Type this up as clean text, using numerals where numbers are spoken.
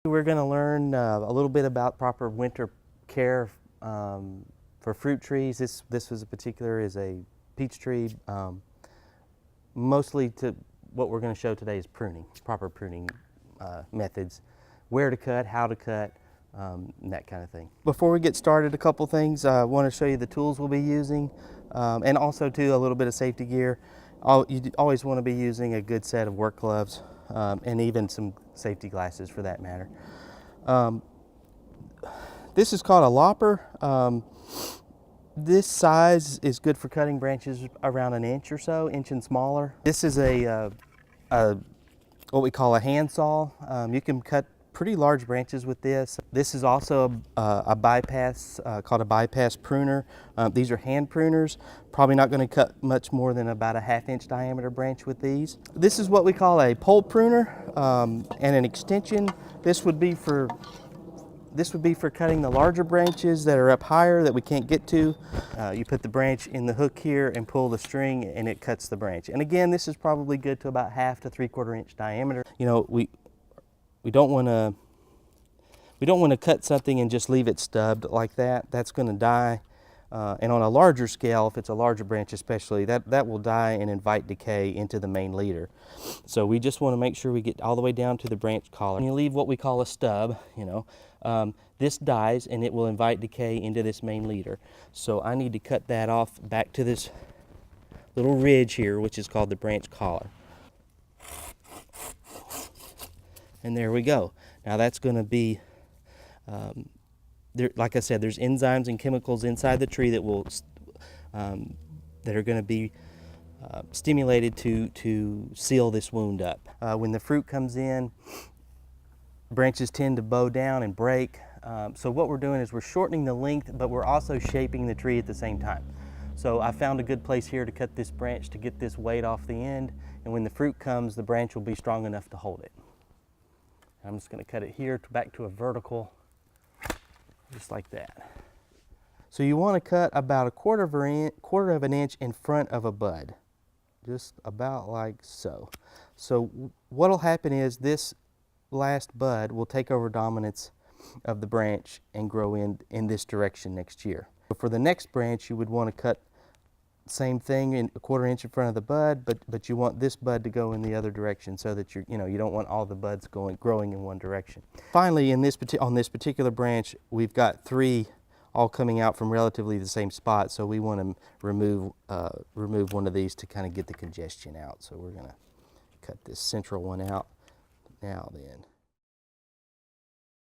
We're going to learn a little bit about proper winter care for fruit trees. This was is a peach tree. Mostly to what we're going to show today is pruning, proper pruning methods, where to cut, how to cut, and that kind of thing. Before we get started, a couple things. I want to show you the tools we'll be using, and also too a little bit of safety gear. You always want to be using a good set of work gloves, and even some safety glasses for that matter. This is called a lopper. This size is good for cutting branches around an inch or so, inch and smaller. This is what we call a hand saw. You can cut pretty large branches with this. This is also a bypass, called a bypass pruner. These are hand pruners. Probably not going to cut much more than about a 1/2 inch diameter branch with these. This is what we call a pole pruner and an extension. This would be for cutting the larger branches that are up higher that we can't get to. You put the branch in the hook here and pull the string and it cuts the branch. And again, this is probably good to about 1/2 to 3/4 inch diameter. You know, we don't want to cut something and just leave it stubbed like that. That's going to die. And on a larger scale, if it's a larger branch especially, that will die and invite decay into the main leader. So we just want to make sure we get all the way down to the branch collar. And you leave what we call a stub, you know, this dies and it will invite decay into this main leader. So I need to cut that off back to this little ridge here, which is called the branch collar. And there we go. Now that's going to be like I said, there's enzymes and chemicals inside the tree that will that are going to be stimulated to seal this wound up. When the fruit comes in, branches tend to bow down and break. So what we're doing is we're shortening the length, but we're also shaping the tree at the same time. So I found a good place here to cut this branch to get this weight off the end, and when the fruit comes, the branch will be strong enough to hold it. I'm just going to cut it here back to a vertical, just like that. So you want to cut about a quarter of an inch in front of a bud, just about like so. So what'll happen is this last bud will take over dominance of the branch and grow in this direction next year. So for the next branch, you would want to cut same thing in a quarter inch in front of the bud, but you want this bud to go in the other direction so that you don't want all the buds growing in one direction. Finally, on this particular branch, we've got 3 all coming out from relatively the same spot, so we want to remove one of these to kind of get the congestion out. So we're going to cut this central one out now then.